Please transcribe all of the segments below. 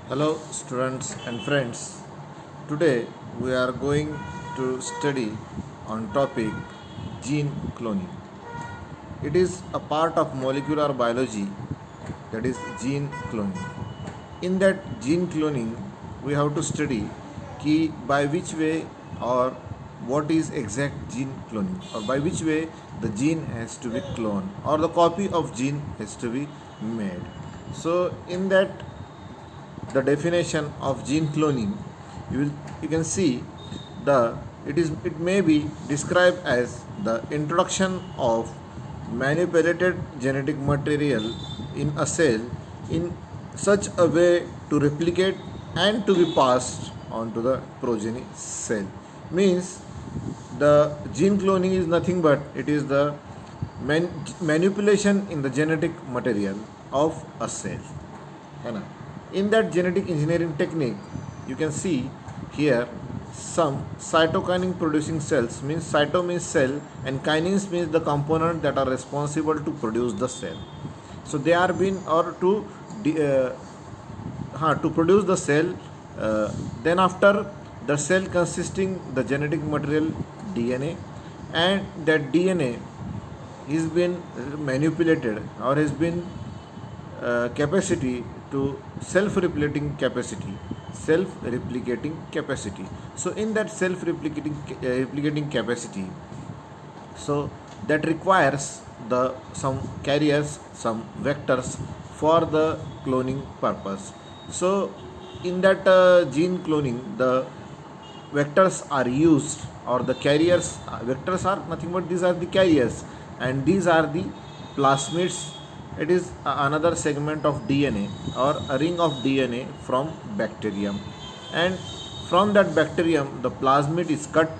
Hello, students and friends. Today we are going to study on topic gene cloning. It is a part of molecular biology, that is gene cloning. In that gene cloning, we have to study by which way or what is exact gene cloning, or by which way the gene has to be cloned or the copy of gene has to be made. So in that, the definition of gene cloning, you can see the it may be described as the introduction of manipulated genetic material in a cell in such a way to replicate and to be passed on to the progeny cell. Means the gene cloning is nothing but it is the manipulation in the genetic material of a cell, है ना. In that genetic engineering technique, you can see here some cytokinin producing cells. Means cyto means cell and kinins means the component that are responsible to produce the cell. So they are been or to produce the cell. Then after the cell consisting the genetic material DNA, and that DNA is been manipulated or has been capacity to self-replicating capacity. So in that self-replicating capacity, so that requires the some carriers, some vectors for the cloning purpose. So in that gene cloning, the vectors are used, or the carriers. Vectors are nothing but these are the carriers, and these are the plasmids. It is another segment of DNA or a ring of DNA from bacterium, and from that bacterium the plasmid is cut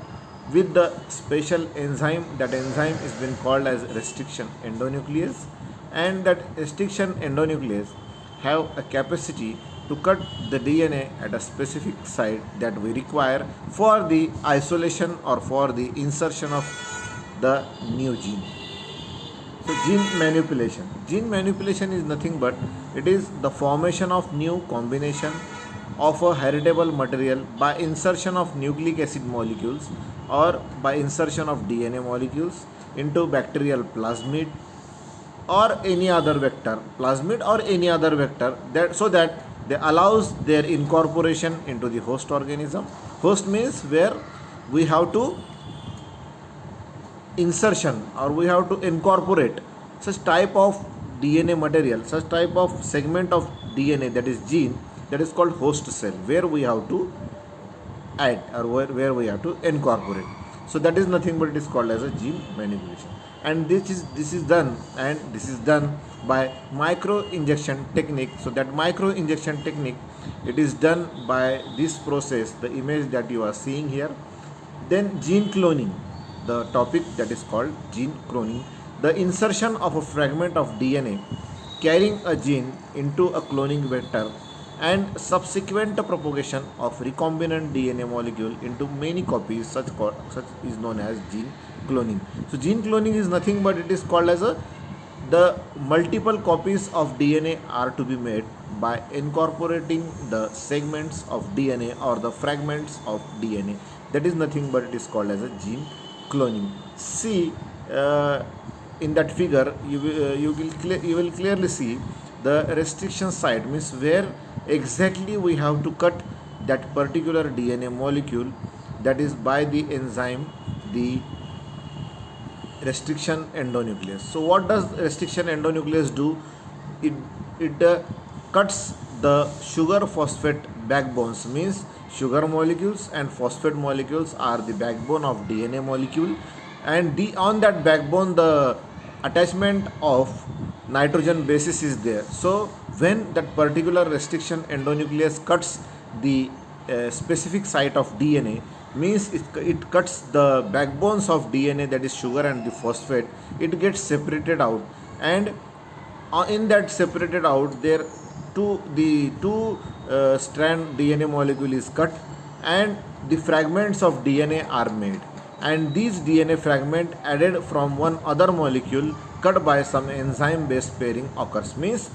with the special enzyme. That enzyme is been called as restriction endonuclease, and that restriction endonuclease have a capacity to cut the DNA at a specific site that we require for the isolation or for the insertion of the new gene. So gene manipulation. Gene manipulation is nothing but it is the formation of new combination of a heritable material by insertion of nucleic acid molecules or by insertion of DNA molecules into bacterial plasmid or any other vector, that so that they allows their incorporation into the host organism. Host means where we have to insertion or we have to incorporate such type of DNA material, such type of segment of DNA, that is gene, that is called host cell, where we have to add or where we have to incorporate. So that is nothing but it is called as a gene manipulation, and this is done by micro injection technique. So that micro injection technique, it is done by this process, the image that you are seeing here. Then gene cloning, the topic that is called gene cloning, the insertion of a fragment of DNA carrying a gene into a cloning vector and subsequent propagation of recombinant DNA molecule into many copies, such is known as gene cloning. So gene cloning is nothing but it is called as the multiple copies of DNA are to be made by incorporating the segments of DNA or the fragments of DNA. That is nothing but it is called as a gene cloning. See, in that figure you will clearly see the restriction site, means where exactly we have to cut that particular DNA molecule, that is by the enzyme, the restriction endonuclease. So what does restriction endonuclease do? It cuts the sugar phosphate backbones. Means sugar molecules and phosphate molecules are the backbone of DNA molecule, and on that backbone the attachment of nitrogen bases is there. So when that particular restriction endonuclease cuts the specific site of DNA, means it cuts the backbones of DNA, that is sugar and the phosphate, it gets separated out, and in that separated out there the two strand DNA molecule is cut, and the fragments of DNA are made, and these DNA fragment added from one other molecule cut by some enzyme based pairing occurs. Means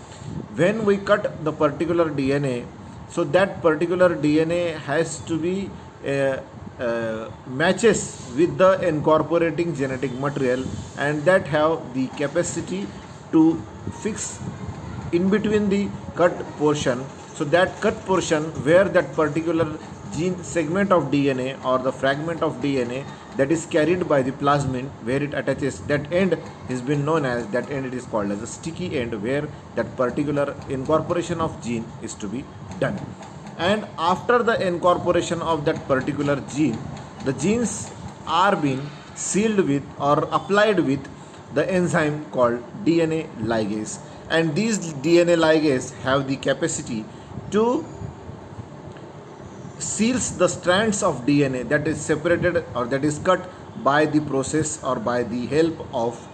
when we cut the particular DNA So that particular DNA has to be matches with the incorporating genetic material, and that have the capacity to fix in between the cut portion. So that cut portion where that particular gene segment of DNA or the fragment of DNA that is carried by the plasmid, where it attaches, that end has been known as, that end it is called as a sticky end, where that particular incorporation of gene is to be done. And after the incorporation of that particular gene, the genes are being sealed with or applied with the enzyme called DNA ligase, and these DNA ligase have the capacity to seals the strands of DNA that is separated or that is cut by the process or by the help of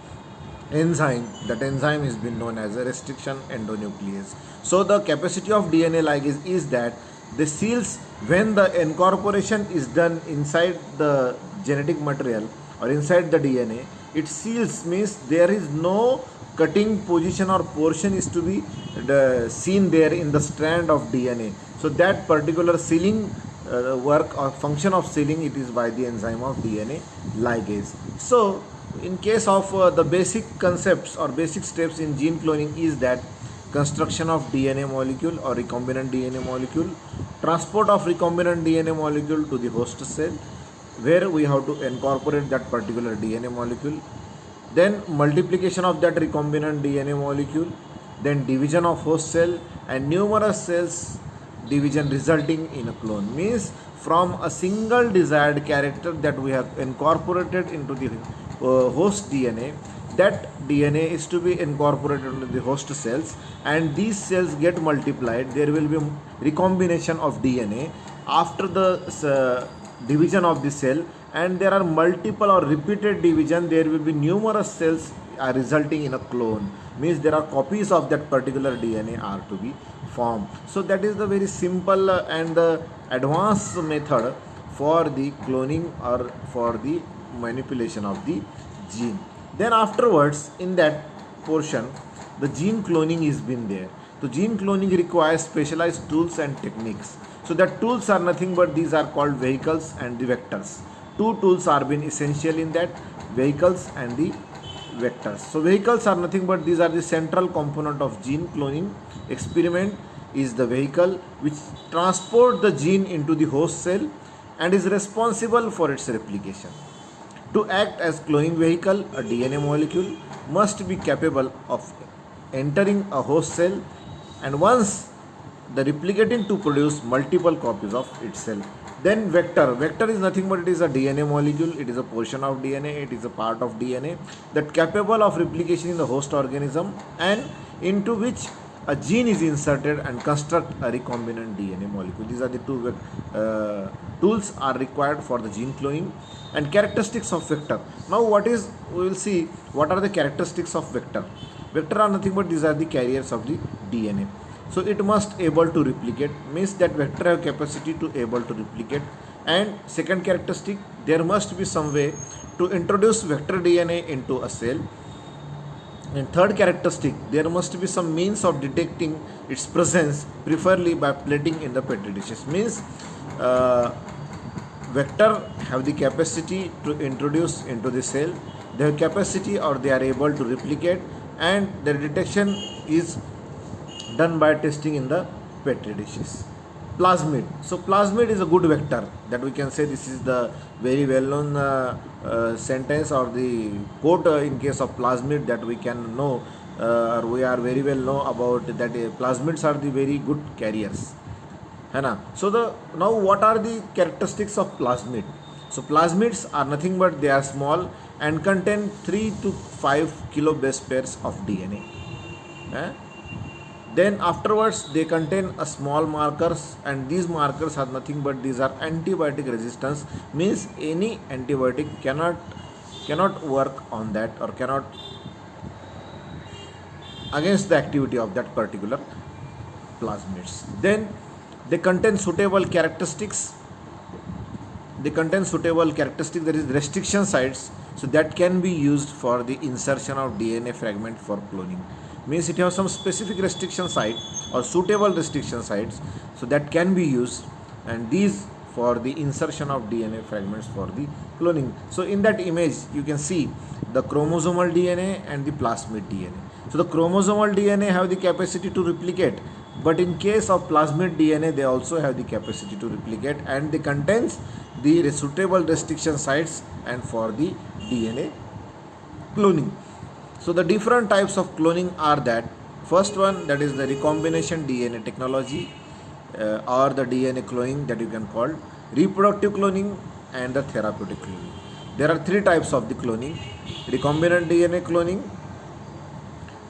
enzyme. That enzyme has been known as a restriction endonuclease. So the capacity of DNA ligase is that the seals, when the incorporation is done inside the genetic material or inside the DNA, it seals, means there is no cutting position or portion is to be seen there in the strand of DNA. So that particular sealing work or function of sealing, it is by the enzyme of DNA ligase. So in case of the basic concepts or basic steps in gene cloning is that construction of DNA molecule or recombinant DNA molecule, transport of recombinant DNA molecule to the host cell, where we have to incorporate that particular DNA molecule, then multiplication of that recombinant DNA molecule, then division of host cell, and numerous cells division resulting in a clone. Means from a single desired character that we have incorporated into the host DNA, that DNA is to be incorporated into the host cells, and these cells get multiplied. There will be recombination of DNA after the division of the cell, and there are multiple or repeated division. There will be numerous cells are resulting in a clone, means there are copies of that particular DNA are to be formed. So that is the very simple and the advanced method for the cloning or for the manipulation of the gene. Then afterwards, in that portion, the gene cloning is been there. So gene cloning requires specialized tools and techniques. So that tools are nothing but these are called vehicles and the vectors. Two tools are been essential in that, vehicles and the vectors. So vehicles are nothing but these are the central component of gene cloning experiment is the vehicle which transport the gene into the host cell and is responsible for its replication. To act as cloning vehicle, a DNA molecule must be capable of entering a host cell and once the replicating to produce multiple copies of itself. Then vector is nothing but it is a DNA molecule, it is a portion of DNA, it is a part of DNA that capable of replication in the host organism and into which a gene is inserted and construct a recombinant DNA molecule. These are the two tools are required for the gene cloning. And characteristics of vector. Now we will see what are the characteristics of vector. Vector are nothing but these are the carriers of the DNA. So it must able to replicate, means that vector have capacity to able to replicate. And second characteristic, there must be some way to introduce vector DNA into a cell. And third characteristic, there must be some means of detecting its presence, preferably by plating in the petri dishes. Means vector have the capacity to introduce into the cell, they have capacity or they are able to replicate, and the detection is done by testing in the petri dishes. Plasmid. So plasmid is a good vector that we can say. This is the very well known sentence or the quote in case of plasmid that we can know or we are very well know about that plasmids are the very good carriers. So now what are the characteristics of plasmid? So plasmids are nothing but they are small and contain 3 to 5 kilo base pairs of DNA. Then afterwards they contain a small markers, and these markers are nothing but these are antibiotic resistance, means any antibiotic cannot work on that or cannot against the activity of that particular plasmids. Then they contain suitable characteristics. That is restriction sites, so that can be used for the insertion of DNA fragment for cloning. means it has some specific restriction site or suitable restriction sites, so that can be used, and these for the insertion of DNA fragments for the cloning. So in that image you can see the chromosomal DNA and the plasmid DNA. So the chromosomal DNA have the capacity to replicate, but in case of plasmid DNA they also have the capacity to replicate, and they contains the suitable restriction sites and for the DNA cloning. So the different types of cloning are that first one, that is the recombination DNA technology, or the DNA cloning that you can call reproductive cloning and the therapeutic cloning. There are three types of the cloning: recombinant DNA cloning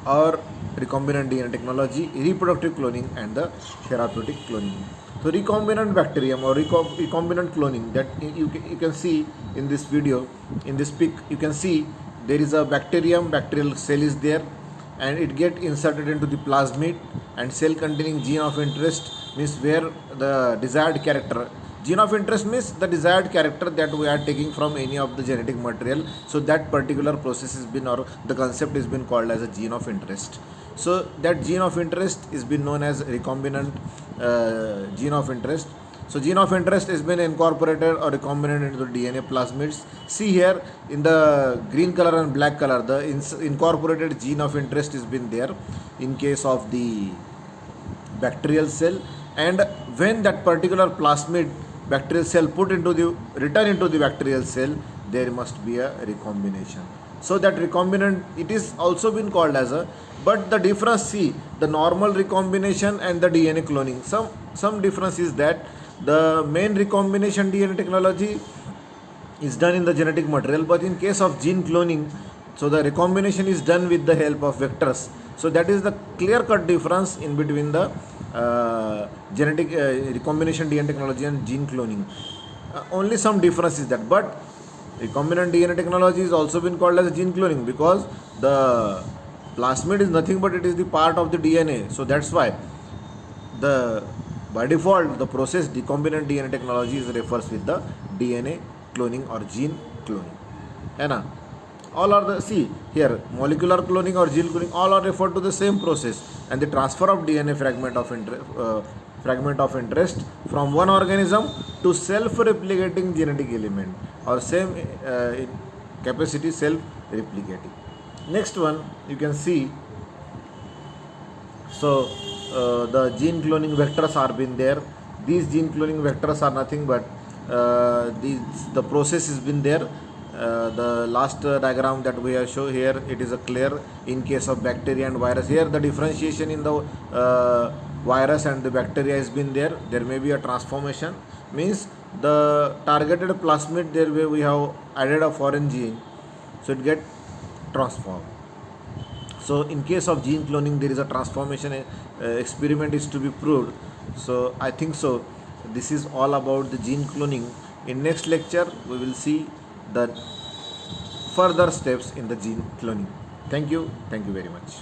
or recombinant DNA technology, reproductive cloning and the therapeutic cloning. So recombinant bacterium or recombinant cloning, that you can see in this video, in this pic, you can see there is a bacterial cell is there, and it get inserted into the plasmid, and cell containing gene of interest means where the desired character, gene of interest means the desired character that we are taking from any of the genetic material. So that particular process has been, or the concept has been called as a gene of interest. So that gene of interest is been known as recombinant gene of interest. So gene of interest has been incorporated or recombinant into the DNA plasmids. See here in the green color and black color, the incorporated gene of interest has been there in case of the bacterial cell, and when that particular plasmid bacterial cell return into the bacterial cell, there must be a recombination. So that recombinant, it is also been called as a, but the difference, see the normal recombination and the DNA cloning, some difference is that the main recombination DNA technology is done in the genetic material, but in case of gene cloning, so the recombination is done with the help of vectors. So that is the clear cut difference in between the genetic recombination DNA technology and gene cloning. Only some difference is that, but recombinant DNA technology is also been called as gene cloning because the plasmid is nothing but it is the part of the DNA. So that's why by default the process recombinant DNA technology is refers with the DNA cloning or gene cloning. है ना? All are the, see here, molecular cloning or gene cloning, all are referred to the same process, and the transfer of DNA fragment of interest from one organism to self-replicating genetic element or same capacity self-replicating. Next one you can see. So the gene cloning vectors are been there. These gene cloning vectors are nothing but the process has been there. The last diagram that we have shown here, it is a clear in case of bacteria and virus. Here the differentiation in the virus and the bacteria has been there. There may be a transformation, means the targeted plasmid, there we have added a foreign gene, so it get transformed. So in case of gene cloning, there is a transformation experiment is to be proved. So I think so this is all about the gene cloning. In next lecture we will see the further steps in the gene cloning. Thank you very much.